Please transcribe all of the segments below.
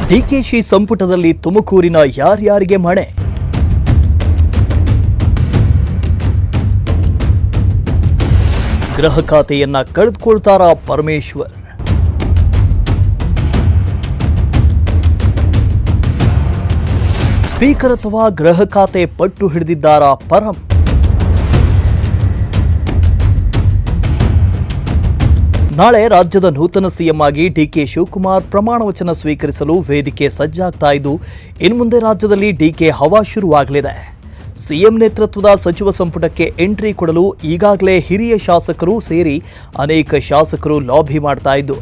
ಡಿಕೆಶಿ ಸಂಪುಟದಲ್ಲಿ ತುಮಕೂರಿನ ಯಾರ್ಯಾರಿಗೆ ಮಣೆ? ಗೃಹ ಖಾತೆಯನ್ನ ಕಳೆದುಕೊಳ್ತಾರಾ ಪರಮೇಶ್ವರ್? ಸ್ಪೀಕರ್ ಅಥವಾ ಗೃಹ ಖಾತೆ ಪಟ್ಟು ಹಿಡಿದಿದ್ದಾರಾ ಪರಂ? ನಾಳೆ ರಾಜ್ಯದ ನೂತನ ಸಿಎಂ ಆಗಿ ಡಿಕೆ ಶಿವಕುಮಾರ್ ಪ್ರಮಾಣ ವಚನ ಸ್ವೀಕರಿಸಲು ವೇದಿಕೆ ಸಜ್ಜಾಗ್ತಾ ಇದ್ದು, ಇನ್ನು ಮುಂದೆ ರಾಜ್ಯದಲ್ಲಿ ಡಿಕೆ ಹವಾ ಶುರುವಾಗಲಿದೆ. ಸಿಎಂ ನೇತೃತ್ವದ ಸಚಿವ ಸಂಪುಟಕ್ಕೆ ಎಂಟ್ರಿ ಕೊಡಲು ಈಗಾಗಲೇ ಹಿರಿಯ ಶಾಸಕರು ಸೇರಿ ಅನೇಕ ಶಾಸಕರು ಲಾಬಿ ಮಾಡ್ತಾ ಇದ್ದು,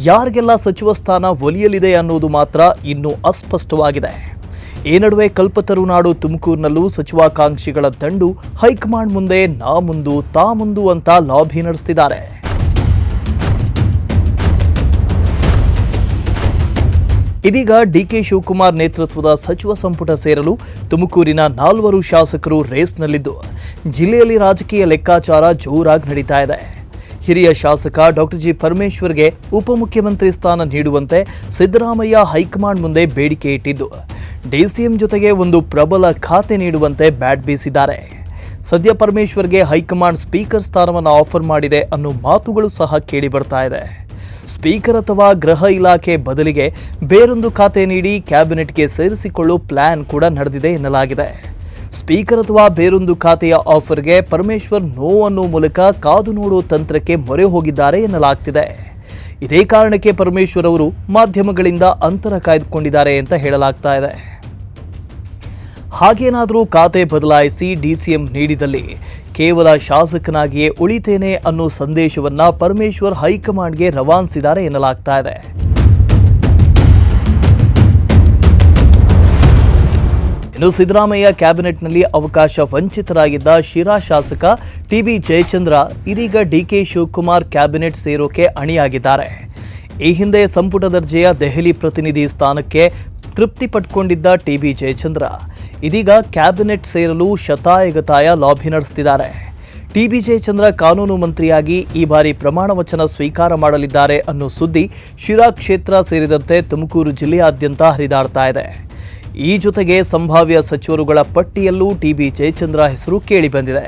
ಯಾರಿಗೆಲ್ಲ ಸಚಿವ ಸ್ಥಾನ ಒಲಿಯಲಿದೆ ಅನ್ನೋದು ಮಾತ್ರ ಇನ್ನೂ ಅಸ್ಪಷ್ಟವಾಗಿದೆ. ಈ ನಡುವೆ ಕಲ್ಪತರುನಾಡು ತುಮಕೂರಿನಲ್ಲೂ ಸಚಿವಾಕಾಂಕ್ಷಿಗಳ ದಂಡು ಹೈಕಮಾಂಡ್ ಮುಂದೆ ನಾ ಮುಂದು ತಾ ಮುಂದು ಅಂತ ಲಾಬಿ ನಡೆಸುತ್ತಿದ್ದಾರೆ. ಇದೀಗ ಡಿಕೆ ಶಿವಕುಮಾರ್ ನೇತೃತ್ವದ ಸಚಿವ ಸಂಪುಟ ಸೇರಲು ತುಮಕೂರಿನ 4 ಶಾಸಕರು ರೇಸ್ನಲ್ಲಿದ್ದು, ಜಿಲ್ಲೆಯಲ್ಲಿ ರಾಜಕೀಯ ಲೆಕ್ಕಾಚಾರ ಜೋರಾಗಿ ನಡೀತಾ ಇದೆ. ಹಿರಿಯ ಶಾಸಕ ಡಾಕ್ಟರ್ ಜಿ ಪರಮೇಶ್ವರ್ಗೆ ಉಪಮುಖ್ಯಮಂತ್ರಿ ಸ್ಥಾನ ನೀಡುವಂತೆ ಸಿದ್ದರಾಮಯ್ಯ ಹೈಕಮಾಂಡ್ ಮುಂದೆ ಬೇಡಿಕೆ ಇಟ್ಟಿದ್ದು, ಡಿಸಿಎಂ ಜೊತೆಗೆ ಒಂದು ಪ್ರಬಲ ಖಾತೆ ನೀಡುವಂತೆ ಬ್ಯಾಟ್ ಬೀಸಿದ್ದಾರೆ. ಸದ್ಯ ಪರಮೇಶ್ವರ್ಗೆ ಹೈಕಮಾಂಡ್ ಸ್ಪೀಕರ್ ಸ್ಥಾನವನ್ನು ಆಫರ್ ಮಾಡಿದೆ ಅನ್ನೋ ಮಾತುಗಳು ಸಹ ಕೇಳಿ ಬರ್ತಾ ಇದೆ. ಸ್ಪೀಕರ್ ಅಥವಾ ಗೃಹ ಇಲಾಖೆ ಬದಲಿಗೆ ಬೇರೊಂದು ಖಾತೆ ನೀಡಿ ಕ್ಯಾಬಿನೆಟ್ಗೆ ಸೇರಿಸಿಕೊಳ್ಳೋ ಪ್ಲಾನ್ ಕೂಡ ನಡೆದಿದೆ ಎನ್ನಲಾಗಿದೆ. ಸ್ಪೀಕರ್ ಅಥವಾ ಬೇರೊಂದು ಖಾತೆಯ ಆಫರ್ಗೆ ಪರಮೇಶ್ವರ್ ನೋ ಅನ್ನೋ ಮೂಲಕ ಕಾದು ನೋಡೋ ತಂತ್ರಕ್ಕೆ ಮೊರೆ ಹೋಗಿದ್ದಾರೆ ಎನ್ನಲಾಗ್ತಿದೆ. ಇದೇ ಕಾರಣಕ್ಕೆ ಪರಮೇಶ್ವರ್ ಅವರು ಮಾಧ್ಯಮಗಳಿಂದ ಅಂತರ ಕಾಯ್ದುಕೊಂಡಿದ್ದಾರೆ ಅಂತ ಹೇಳಲಾಗ್ತಾ ಇದೆ. ಹಾಗೇನಾದರೂ ಖಾತೆ ಬದಲಾಯಿಸಿ ಡಿಸಿಎಂ ನೀಡಿದಲ್ಲಿ ಕೇವಲ ಶಾಸಕನಾಗಿಯೇ ಉಳಿತೇನೆ ಅನ್ನೋ ಸಂದೇಶವನ್ನ ಪರಮೇಶ್ವರ್ ಹೈಕಮಾಂಡ್ಗೆ ರವಾನಿಸಿದ್ದಾರೆ ಎನ್ನಲಾಗ್ತಾ ಇದೆ. ಇನ್ನು ಸಿದ್ದರಾಮಯ್ಯ ಕ್ಯಾಬಿನೆಟ್ನಲ್ಲಿ ಅವಕಾಶ ವಂಚಿತರಾಗಿದ್ದ ಶಿರಾ ಶಾಸಕ ಟಿಬಿ ಜಯಚಂದ್ರ ಇದೀಗ ಡಿಕೆ ಶಿವಕುಮಾರ್ ಕ್ಯಾಬಿನೆಟ್ ಸೇರೋಕೆ ಅಣಿಯಾಗಿದ್ದಾರೆ. ಈ ಹಿಂದೆ ಸಂಪುಟ ದರ್ಜೆಯ ದೆಹಲಿ ಪ್ರತಿನಿಧಿ ಸ್ಥಾನಕ್ಕೆ ತೃಪ್ತಿ ಪಟ್ಕೊಂಡಿದ್ದ ಟಿಬಿ ಜಯಚಂದ್ರ ಇದೀಗ ಕ್ಯಾಬಿನೆಟ್ ಸೇರಲು ಶತಾಯಗತಾಯ ಲಾಬಿ ನಡೆಸುತ್ತಿದ್ದಾರೆ. ಟಿಬಿ ಜಯಚಂದ್ರ ಕಾನೂನು ಮಂತ್ರಿಯಾಗಿ ಈ ಬಾರಿ ಪ್ರಮಾಣ ವಚನ ಸ್ವೀಕಾರ ಮಾಡಲಿದ್ದಾರೆ ಅನ್ನೋ ಸುದ್ದಿ ಶಿರಾ ಕ್ಷೇತ್ರ ಸೇರಿದಂತೆ ತುಮಕೂರು ಜಿಲ್ಲೆಯಾದ್ಯಂತ ಹರಿದಾಡ್ತಾ ಇದೆ. ಈ ಜೊತೆಗೆ ಸಂಭಾವ್ಯ ಸಚಿವರುಗಳ ಪಟ್ಟಿಯಲ್ಲೂ ಟಿಬಿ ಜಯಚಂದ್ರ ಹೆಸರು ಕೇಳಿಬಂದಿದೆ.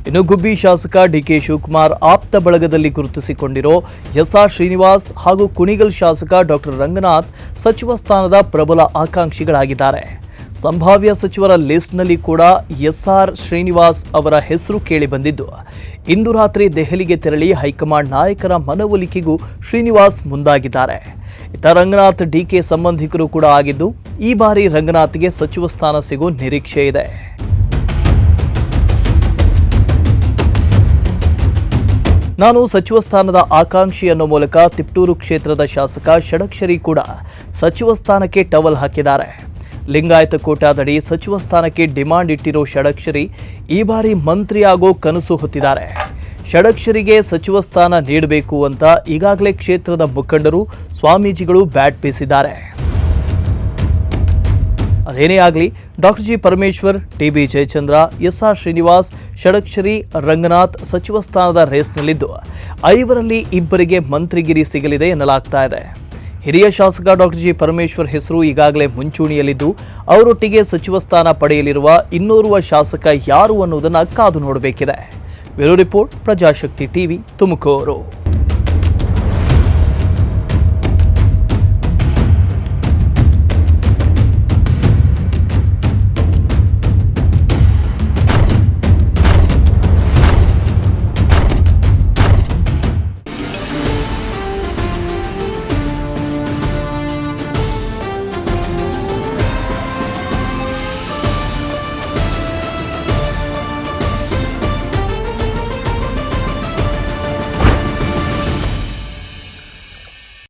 ಇನ್ನು ಗುಬ್ಬಿ ಶಾಸಕ ಡಿಕೆ ಶಿವಕುಮಾರ್ ಆಪ್ತ ಬಳಗದಲ್ಲಿ ಗುರುತಿಸಿಕೊಂಡಿರೋ ಎಸ್ಆರ್ ಶ್ರೀನಿವಾಸ್ ಹಾಗೂ ಕುಣಿಗಲ್ ಶಾಸಕ ಡಾಕ್ಟರ್ ರಂಗನಾಥ್ ಸಚಿವ ಸ್ಥಾನದ ಪ್ರಬಲ ಆಕಾಂಕ್ಷಿಗಳಾಗಿದ್ದಾರೆ. ಸಂಭಾವ್ಯ ಸಚಿವರ ಲಿಸ್ಟ್ನಲ್ಲಿ ಕೂಡ ಎಸ್ಆರ್ ಶ್ರೀನಿವಾಸ್ ಅವರ ಹೆಸರು ಕೇಳಿಬಂದಿದ್ದು, ಇಂದು ರಾತ್ರಿ ದೆಹಲಿಗೆ ತೆರಳಿ ಹೈಕಮಾಂಡ್ ನಾಯಕರ ಮನವೊಲಿಕೆಗೂ ಶ್ರೀನಿವಾಸ್ ಮುಂದಾಗಿದ್ದಾರೆ. ಇತ್ತ ರಂಗನಾಥ್ ಡಿಕೆ ಸಂಬಂಧಿಕರು ಕೂಡ ಆಗಿದ್ದು, ಈ ಬಾರಿ ರಂಗನಾಥ್ಗೆ ಸಚಿವ ಸ್ಥಾನ ಸಿಗೋ ನಿರೀಕ್ಷೆ ಇದೆ. ನಾನು ಸಚಿವ ಸ್ಥಾನದ ಆಕಾಂಕ್ಷಿ ಅನ್ನೋ ಮೂಲಕ ತಿಪ್ಟೂರು ಕ್ಷೇತ್ರದ ಶಾಸಕ ಷಡಕ್ಷರಿ ಕೂಡ ಸಚಿವ ಸ್ಥಾನಕ್ಕೆ ಟವಲ್ ಹಾಕಿದ್ದಾರೆ. ಲಿಂಗಾಯತ ಕೋಟಾದಡಿ ಸಚಿವ ಸ್ಥಾನಕ್ಕೆ ಡಿಮಾಂಡ್ ಇಟ್ಟಿರೋ ಷಡಕ್ಷರಿ ಈ ಬಾರಿ ಮಂತ್ರಿ ಆಗೋ ಕನಸು ಹೊತ್ತಿದ್ದಾರೆ. ಷಡಕ್ಷರಿಗೆ ಸಚಿವ ಸ್ಥಾನ ನೀಡಬೇಕು ಅಂತ ಈಗಾಗಲೇ ಕ್ಷೇತ್ರದ ಮುಖಂಡರು ಸ್ವಾಮೀಜಿಗಳು ಬ್ಯಾಟ್ ಬೀಸಿದ್ದಾರೆ. ಅದೇನೇ ಆಗಲಿ, doctor G Parameshwar, TB Jayachandra, SR Srinivas, Shadakshari, Ranganath ಸಚಿವ ಸ್ಥಾನದ ರೇಸ್ನಲ್ಲಿದ್ದು, 5ರಲ್ಲಿ 2 ಮಂತ್ರಿಗಿರಿ ಸಿಗಲಿದೆ ಎನ್ನಲಾಗ್ತಾ ಇದೆ. ಹಿರಿಯ ಶಾಸಕ ಡಾಕ್ಟರ್ ಜಿ ಪರಮೇಶ್ವರ್ ಹೆಸರು ಈಗಾಗಲೇ ಮುಂಚೂಣಿಯಲ್ಲಿದ್ದು, ಅವರೊಟ್ಟಿಗೆ ಸಚಿವ ಸ್ಥಾನ ಪಡೆಯಲಿರುವ ಇನ್ನೋರ್ವ ಶಾಸಕ ಯಾರು ಅನ್ನೋದನ್ನು ಕಾದು ನೋಡಬೇಕಿದೆ. Bureau report, Prajashakti TV, Tumakuru.